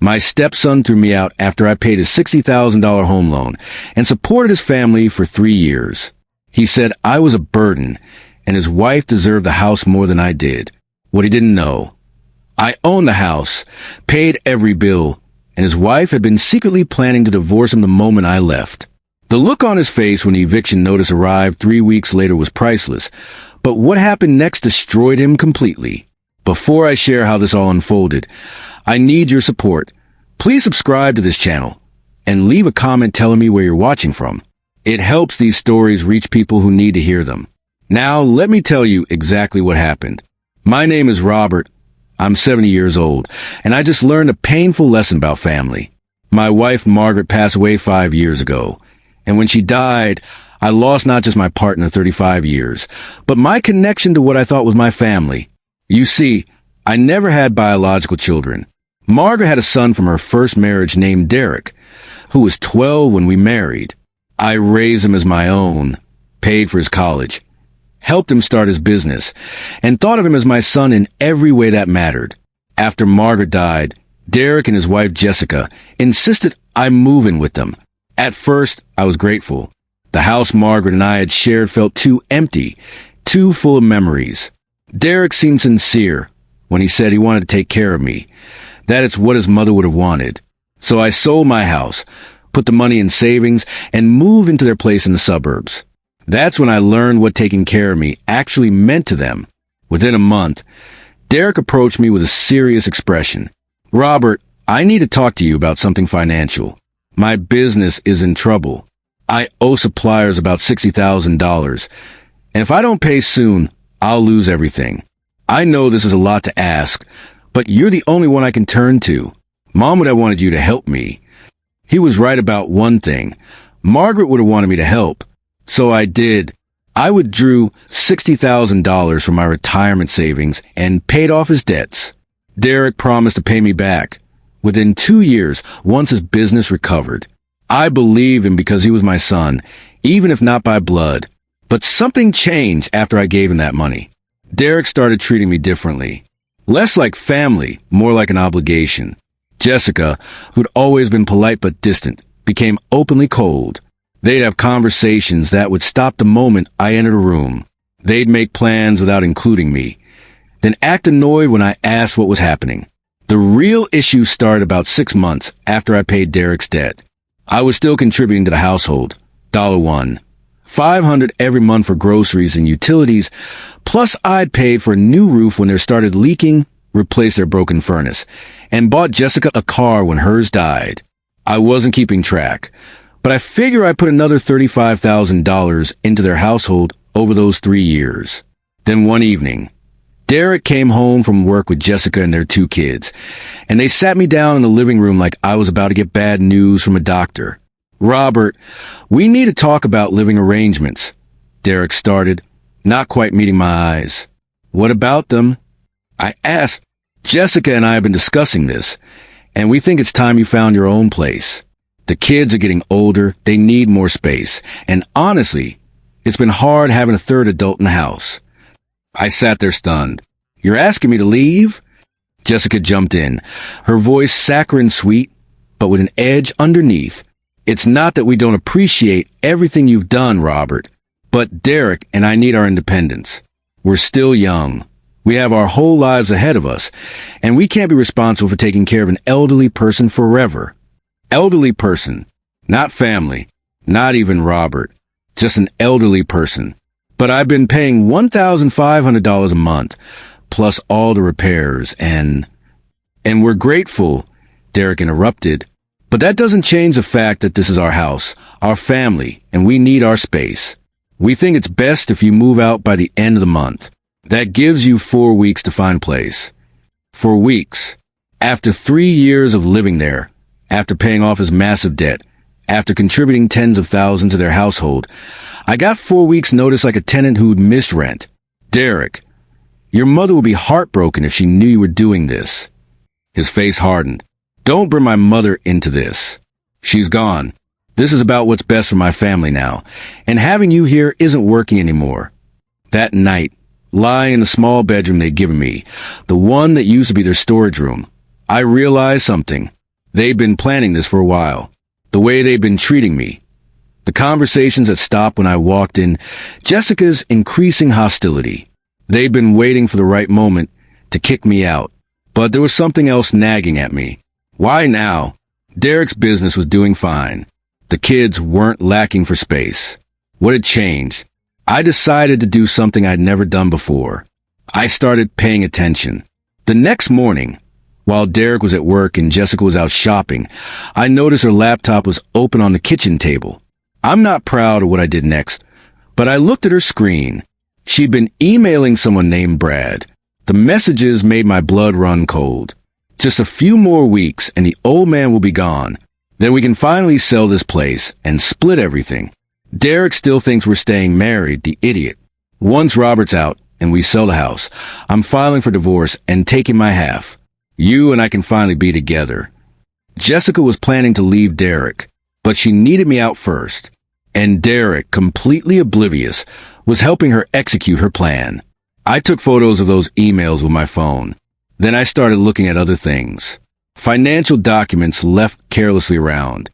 My stepson threw me out after I paid his $60,000 home loan and supported his family for 3 years. He said I was a burden and his wife deserved the house more than I did. What he didn't know: I owned the house, paid every bill, and his wife had been secretly planning to divorce him the moment I left. The look on his face when the eviction notice arrived 3 weeks later was priceless, but what happened next destroyed him completely. Before I share how this all unfolded, I need your support. Please subscribe to this channel and leave a comment telling me where you're watching from. It helps these stories reach people who need to hear them. Now, let me tell you exactly what happened. My name is Robert. I'm 70 years old, and I just learned a painful lesson about family. My wife, Margaret, passed away 5 years ago, and when she died, I lost not just my partner 35 years, but my connection to what I thought was my family. You see, I never had biological children. Margaret had a son from her first marriage named Derek, who was 12 when we married. I raised him as my own, paid for his college, helped him start his business, and thought of him as my son in every way that mattered. After Margaret died, Derek and his wife Jessica insisted I move in with them. At first, I was grateful. The house Margaret and I had shared felt too empty, too full of memories. Derek seemed sincere when he said he wanted to take care of me, that it's what his mother would have wanted. So I sold my house, put the money in savings, and moved into their place in the suburbs. That's when I learned what taking care of me actually meant to them. Within a month, Derek approached me with a serious expression. "Robert, I need to talk to you about something financial. My business is in trouble. I owe suppliers about $60,000, and if I don't pay soon, I'll lose everything. I know this is a lot to ask, but you're the only one I can turn to. Mom would have wanted you to help me." He was right about one thing. Margaret would have wanted me to help. So I did. I withdrew $60,000 from my retirement savings and paid off his debts. Derek promised to pay me back within 2 years once his business recovered. I believed him because he was my son, even if not by blood. But something changed after I gave him that money. Derek started treating me differently. Less like family, more like an obligation. Jessica, who'd always been polite but distant, became openly cold. They'd have conversations that would stop the moment I entered a room. They'd make plans without including me, then act annoyed when I asked what was happening. The real issue started about 6 months after I paid Derek's debt. I was still contributing to the household. $1. $500 every month for groceries and utilities, plus I'd paid for a new roof when theirs started leaking, replaced their broken furnace, and bought Jessica a car when hers died. I wasn't keeping track, but I figure I put another $35,000 into their household over those 3 years. Then one evening, Derek came home from work with Jessica and their 2 kids, and they sat me down in the living room like I was about to get bad news from a doctor. "Robert, we need to talk about living arrangements," Derek started, not quite meeting my eyes. "What about them?" I asked. "Jessica and I have been discussing this, and we think it's time you found your own place. The kids are getting older, they need more space, and honestly, it's been hard having a third adult in the house." I sat there stunned. "You're asking me to leave?" Jessica jumped in, her voice saccharine sweet, but with an edge underneath. "It's not that we don't appreciate everything you've done, Robert, but Derek and I need our independence. We're still young. We have our whole lives ahead of us, and we can't be responsible for taking care of an elderly person forever." Elderly person, not family, not even Robert, just an elderly person. "But I've been paying $1,500 a month, plus all the repairs, and we're grateful," Derek interrupted. "But that doesn't change the fact that this is our house, our family, and we need our space. We think it's best if you move out by the end of the month. That gives you 4 weeks to find a place." 4 weeks. After 3 years of living there, after paying off his massive debt, after contributing tens of thousands to their household, I got 4 weeks' notice like a tenant who'd missed rent. "Derek, your mother would be heartbroken if she knew you were doing this." His face hardened. "Don't bring my mother into this. She's gone. This is about what's best for my family now, and having you here isn't working anymore." That night, lying in the small bedroom they'd given me, the one that used to be their storage room, I realized something. They've been planning this for a while. The way they've been treating me. The conversations that stopped when I walked in. Jessica's increasing hostility. They've been waiting for the right moment to kick me out. But there was something else nagging at me. Why now? Derek's business was doing fine. The kids weren't lacking for space. What had changed? I decided to do something I'd never done before. I started paying attention. The next morning, while Derek was at work and Jessica was out shopping, I noticed her laptop was open on the kitchen table. I'm not proud of what I did next, but I looked at her screen. She'd been emailing someone named Brad. The messages made my blood run cold. Just a few more weeks and the old man will be gone. Then we can finally sell this place and split everything. Derek still thinks we're staying married, the idiot. Once Robert's out and we sell the house, I'm filing for divorce and taking my half. You and I can finally be together. Jessica was planning to leave Derek, but she needed me out first. And Derek, completely oblivious, was helping her execute her plan. I took photos of those emails with my phone. Then I started looking at other things. Financial documents left carelessly around.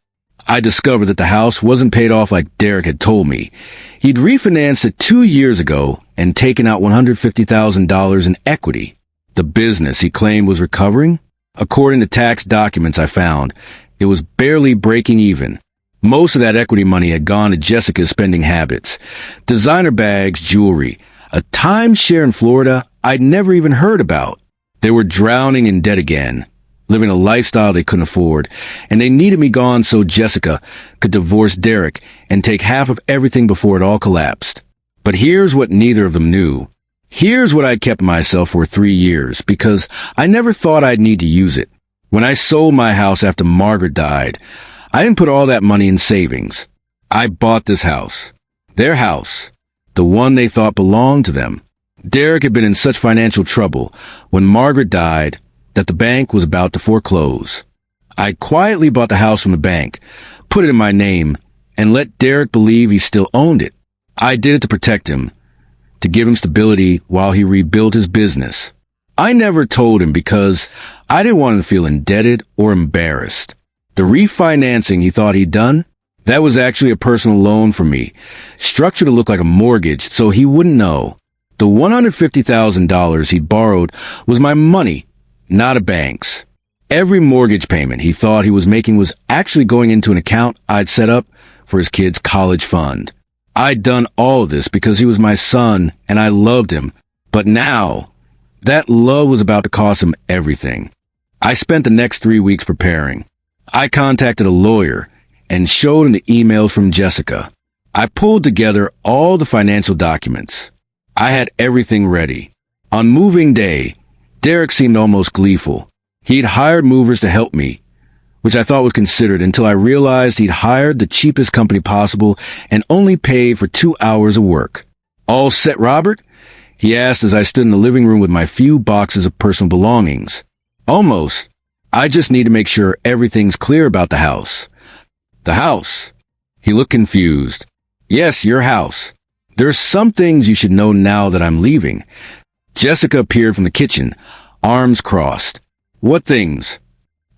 I discovered that the house wasn't paid off like Derek had told me. He'd refinanced it 2 years ago and taken out $150,000 in equity. The business he claimed was recovering? According to tax documents I found, it was barely breaking even. Most of that equity money had gone to Jessica's spending habits. Designer bags, jewelry, a timeshare in Florida I'd never even heard about. They were drowning in debt again, living a lifestyle they couldn't afford, and they needed me gone so Jessica could divorce Derek and take half of everything before it all collapsed. But here's what neither of them knew. Here's what I'd kept myself for 3 years, because I never thought I'd need to use it. When I sold my house after Margaret died, I didn't put all that money in savings. I bought this house. Their house. The one they thought belonged to them. Derek had been in such financial trouble when Margaret died that the bank was about to foreclose. I quietly bought the house from the bank, put it in my name, and let Derek believe he still owned it. I did it to protect him, to give him stability while he rebuilt his business. I never told him because I didn't want him to feel indebted or embarrassed. The refinancing he thought he'd done, that was actually a personal loan for me, structured to look like a mortgage so he wouldn't know. The $150,000 he'd borrowed was my money, not a bank's. Every mortgage payment he thought he was making was actually going into an account I'd set up for his kid's college fund. I'd done all of this because he was my son and I loved him. But now, that love was about to cost him everything. I spent the next 3 weeks preparing. I contacted a lawyer and showed him the emails from Jessica. I pulled together all the financial documents. I had everything ready. On moving day, Derek seemed almost gleeful. He'd hired movers to help me, which I thought was considered until I realized he'd hired the cheapest company possible and only paid for 2 hours of work. All set, Robert? He asked as I stood in the living room with my few boxes of personal belongings. Almost. I just need to make sure everything's clear about the house. The house? He looked confused. Yes, your house. There are some things you should know now that I'm leaving. Jessica appeared from the kitchen, arms crossed. What things?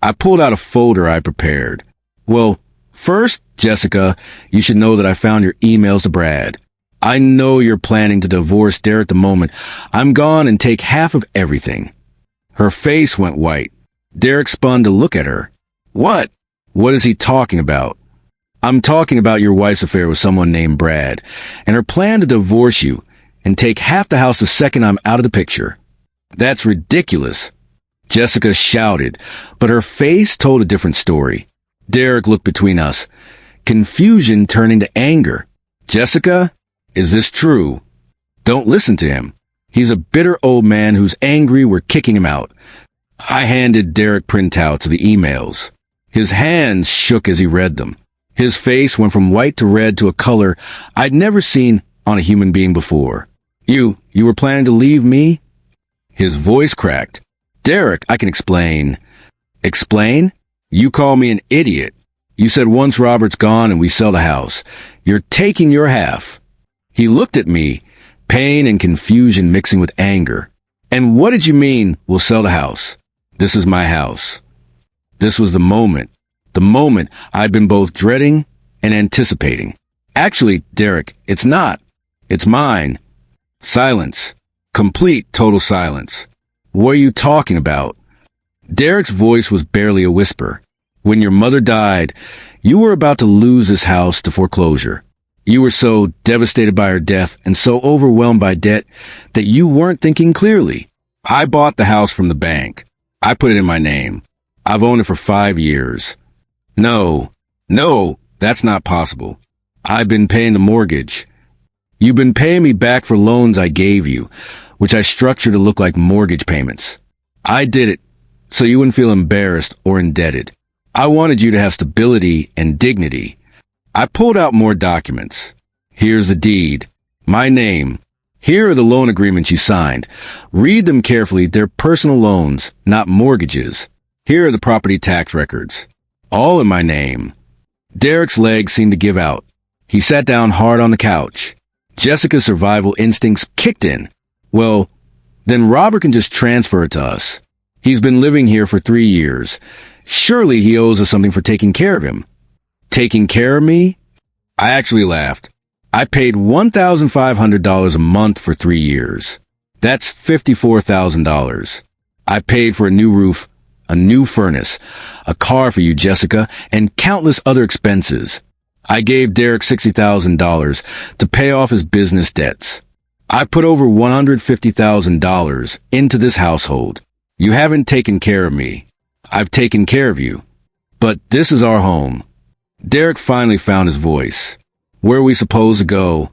I pulled out a folder I prepared. Well, first, Jessica, you should know that I found your emails to Brad. I know you're planning to divorce Derek the moment I'm gone and take half of everything. Her face went white. Derek spun to look at her. What? What is he talking about? I'm talking about your wife's affair with someone named Brad, and her plan to divorce you and take half the house the second I'm out of the picture. That's ridiculous. Jessica shouted, but her face told a different story. Derek looked between us, confusion turning to anger. Jessica, is this true? Don't listen to him. He's a bitter old man who's angry we're kicking him out. I handed Derek printouts of the emails. His hands shook as he read them. His face went from white to red to a color I'd never seen on a human being before. You were planning to leave me? His voice cracked. Derek, I can explain. Explain? You call me an idiot. You said once Robert's gone and we sell the house, you're taking your half. He looked at me, pain and confusion mixing with anger. And what did you mean we'll sell the house? This is my house. This was the moment I'd been both dreading and anticipating. Actually, Derek, it's not. It's mine. Silence. Complete, total silence. What are you talking about? Derek's voice was barely a whisper. When your mother died, you were about to lose this house to foreclosure. You were so devastated by her death and so overwhelmed by debt that you weren't thinking clearly. I bought the house from the bank. I put it in my name. I've owned it for 5 years. No, that's not possible. I've been paying the mortgage. You've been paying me back for loans I gave you, which I structured to look like mortgage payments. I did it so you wouldn't feel embarrassed or indebted. I wanted you to have stability and dignity. I pulled out more documents. Here's the deed. My name. Here are the loan agreements you signed. Read them carefully. They're personal loans, not mortgages. Here are the property tax records. All in my name. Derek's legs seemed to give out. He sat down hard on the couch. Jessica's survival instincts kicked in. Well, then Robert can just transfer it to us. He's been living here for 3 years. Surely he owes us something for taking care of him. Taking care of me? I actually laughed. I paid $1,500 a month for 3 years. That's $54,000. I paid for a new roof, a new furnace, a car for you, Jessica, and countless other expenses. I gave Derek $60,000 to pay off his business debts. I put over $150,000 into this household. You haven't taken care of me. I've taken care of you. But this is our home. Derek finally found his voice. Where are we supposed to go?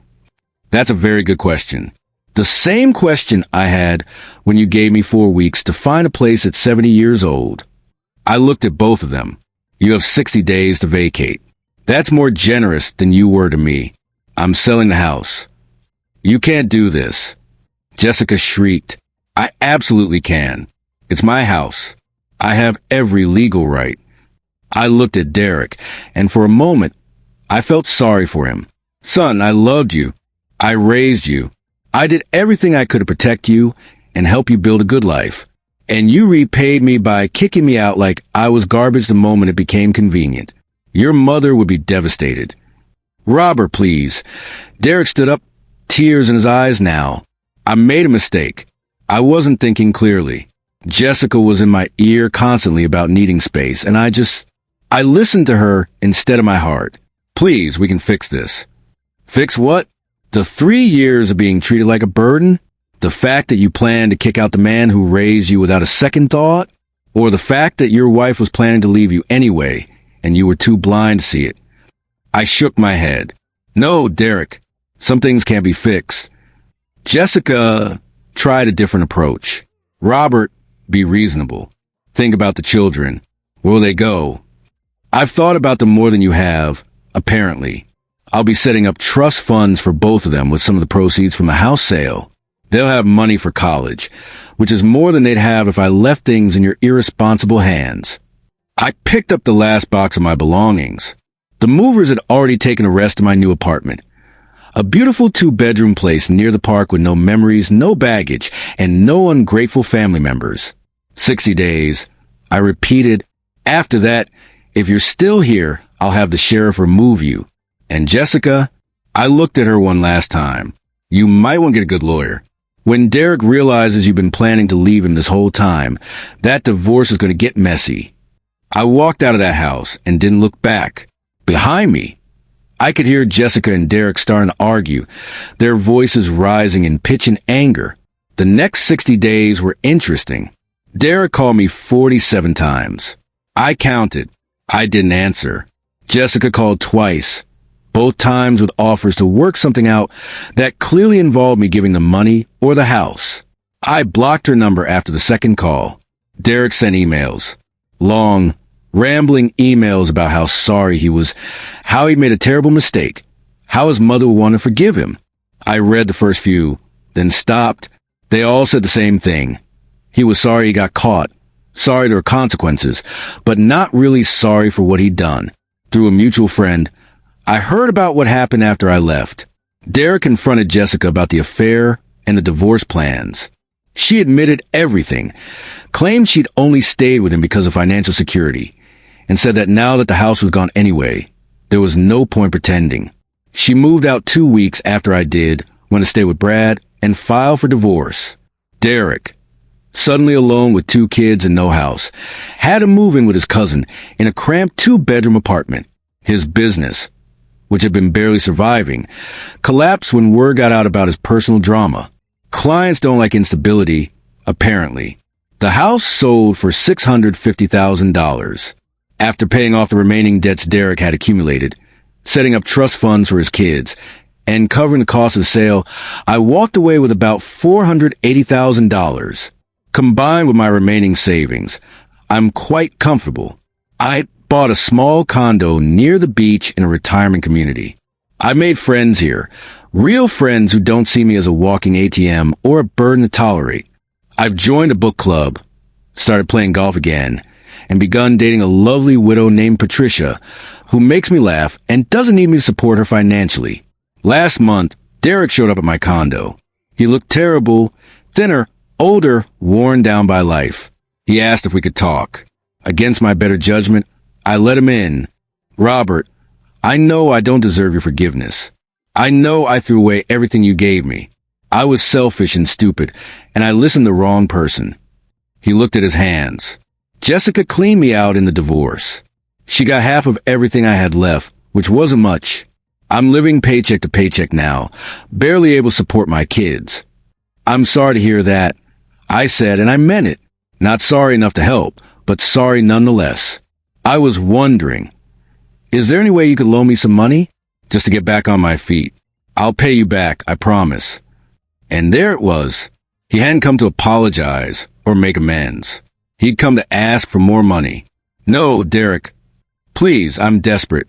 That's a very good question. The same question I had when you gave me 4 weeks to find a place at 70 years old. I looked at both of them. You have 60 days to vacate. That's more generous than you were to me. I'm selling the house. You can't do this. Jessica shrieked. I absolutely can. It's my house. I have every legal right. I looked at Derek, and for a moment, I felt sorry for him. Son, I loved you. I raised you. I did everything I could to protect you and help you build a good life. And you repaid me by kicking me out like I was garbage the moment it became convenient. Your mother would be devastated. Robert, please. Derek stood up, tears in his eyes now. I made a mistake. I wasn't thinking clearly. Jessica was in my ear constantly about needing space, and I listened to her instead of my heart. Please, we can fix this. Fix what? The 3 years of being treated like a burden? The fact that you planned to kick out the man who raised you without a second thought? Or the fact that your wife was planning to leave you anyway, and you were too blind to see it? I shook my head. No, Derek. Some things can't be fixed. Jessica tried a different approach. Robert, be reasonable. Think about the children. Where will they go? I've thought about them more than you have, apparently. I'll be setting up trust funds for both of them with some of the proceeds from the house sale. They'll have money for college, which is more than they'd have if I left things in your irresponsible hands. I picked up the last box of my belongings. The movers had already taken the rest of my new apartment. A beautiful 2-bedroom place near the park with no memories, no baggage, and no ungrateful family members. 60 days. I repeated, after that, if you're still here, I'll have the sheriff remove you. And Jessica, I looked at her one last time. You might want to get a good lawyer. When Derek realizes you've been planning to leave him this whole time, that divorce is going to get messy. I walked out of that house and didn't look back. Behind me, I could hear Jessica and Derek starting to argue, their voices rising in pitch and anger. The next 60 days were interesting. Derek called me 47 times. I counted. I didn't answer. Jessica called twice, both times with offers to work something out that clearly involved me giving them money or the house. I blocked her number after the second call. Derek sent emails. Long, rambling emails about how sorry he was, how he made a terrible mistake, how his mother would want to forgive him. I read the first few, then stopped. They all said the same thing. He was sorry he got caught, sorry there were consequences, but not really sorry for what he'd done. Through a mutual friend, I heard about what happened after I left. Derek confronted Jessica about the affair and the divorce plans. She admitted everything, claimed she'd only stayed with him because of financial security. and said that now that the house was gone anyway, there was no point pretending. She moved out 2 weeks after I did, went to stay with Brad, and filed for divorce. Derek, suddenly alone with 2 kids and no house, had to move in with his cousin in a cramped 2-bedroom apartment. His business, which had been barely surviving, collapsed when word got out about his personal drama. Clients don't like instability, apparently. The house sold for $650,000 after paying off the remaining debts Derek had accumulated, setting up trust funds for his kids, and covering the cost of the sale. I walked away with about $480,000. Combined with my remaining savings, I'm quite comfortable. I bought a small condo near the beach in a retirement community. I made friends here, real friends who don't see me as a walking ATM or a burden to tolerate. I've joined a book club, started playing golf again, and begun dating a lovely widow named Patricia, who makes me laugh and doesn't need me to support her financially. Last month, Derek showed up at my condo. He looked terrible, thinner, older, worn down by life. He asked if we could talk. Against my better judgment, I let him in. Robert, I know I don't deserve your forgiveness. I know I threw away everything you gave me. I was selfish and stupid, and I listened to the wrong person. He looked at his hands. Jessica cleaned me out in the divorce. She got half of everything I had left, which wasn't much. I'm living paycheck to paycheck now, barely able to support my kids. I'm sorry to hear that. I said, and I meant it. Not sorry enough to help, but sorry nonetheless. I was wondering, is there any way you could loan me some money? Just to get back on my feet. I'll pay you back, I promise. And there it was. He hadn't come to apologize or make amends. He'd come to ask for more money. No, Derek. Please, I'm desperate.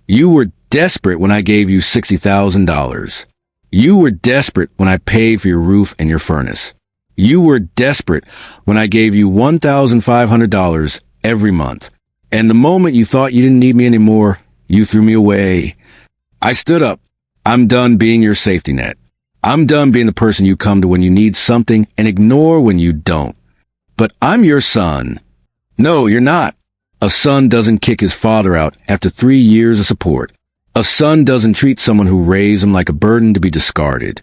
You were desperate when I gave you $60,000. You were desperate when I paid for your roof and your furnace. You were desperate when I gave you $1,500 every month. And the moment you thought you didn't need me anymore, you threw me away. I stood up. I'm done being your safety net. I'm done being the person you come to when you need something and ignore when you don't. But I'm your son. No, you're not. A son doesn't kick his father out after 3 years of support. A son doesn't treat someone who raised him like a burden to be discarded.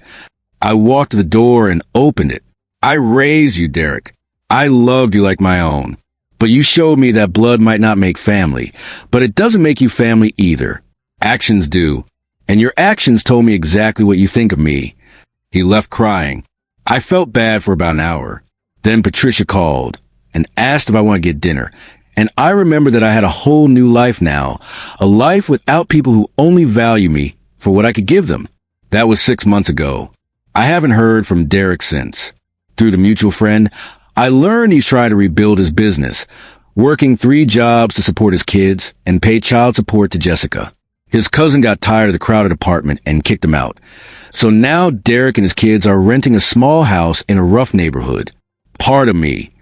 I walked to the door and opened it. I raised you, Derek. I loved you like my own. But you showed me that blood might not make family, but it doesn't make you family either. Actions do. And your actions told me exactly what you think of me. He left crying. I felt bad for about an hour. Then Patricia called and asked if I want to get dinner. And I remembered that I had a whole new life now, a life without people who only value me for what I could give them. That was 6 months ago. I haven't heard from Derek since. Through the mutual friend, I learned he's trying to rebuild his business, working 3 jobs to support his kids and pay child support to Jessica. His cousin got tired of the crowded apartment and kicked him out. So now Derek and his kids are renting a small house in a rough neighborhood. Part of me,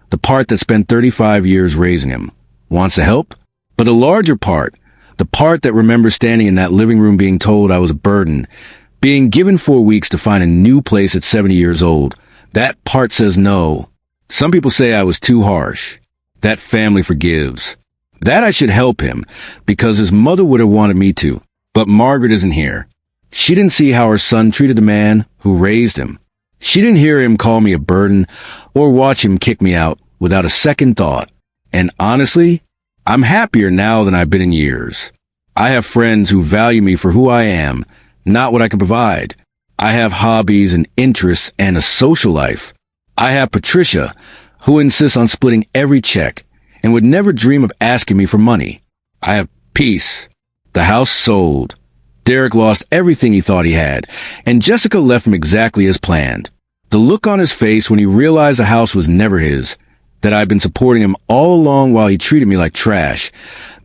the part that spent 35 years raising him, wants to help. But a larger part, the part that remembers standing in that living room being told I was a burden, being given 4 weeks to find a new place at 70 years old, that part says no. Some people say I was too harsh. That family forgives. That I should help him, because his mother would have wanted me to. But Margaret isn't here. She didn't see how her son treated the man who raised him. She didn't hear him call me a burden or watch him kick me out without a second thought. And honestly, I'm happier now than I've been in years. I have friends who value me for who I am, not what I can provide. I have hobbies and interests and a social life. I have Patricia, who insists on splitting every check and would never dream of asking me for money. I have peace. The house sold. Derek lost everything he thought he had, and Jessica left him exactly as planned. The look on his face when he realized the house was never his, that I'd been supporting him all along while he treated me like trash,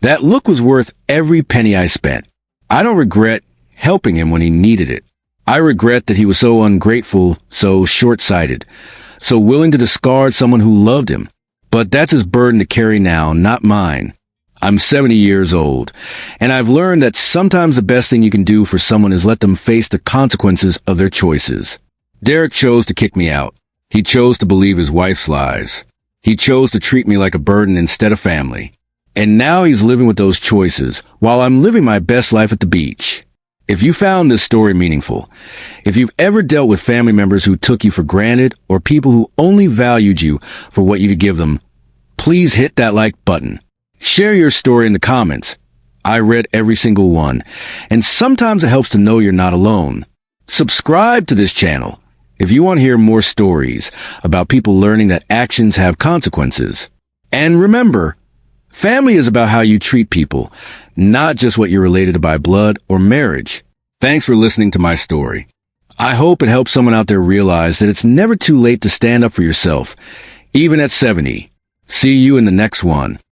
that look was worth every penny I spent. I don't regret helping him when he needed it. I regret that he was so ungrateful, so short-sighted, so willing to discard someone who loved him. But that's his burden to carry now, not mine. I'm 70 years old, and I've learned that sometimes the best thing you can do for someone is let them face the consequences of their choices. Derek chose to kick me out. He chose to believe his wife's lies. He chose to treat me like a burden instead of family. And now he's living with those choices while I'm living my best life at the beach. If you found this story meaningful, if you've ever dealt with family members who took you for granted or people who only valued you for what you could give them, please hit that like button. Share your story in the comments. I read every single one, and sometimes it helps to know you're not alone. Subscribe to this channel if you want to hear more stories about people learning that actions have consequences. And remember, family is about how you treat people, not just what you're related to by blood or marriage. Thanks for listening to my story. I hope it helps someone out there realize that it's never too late to stand up for yourself, even at 70. See you in the next one.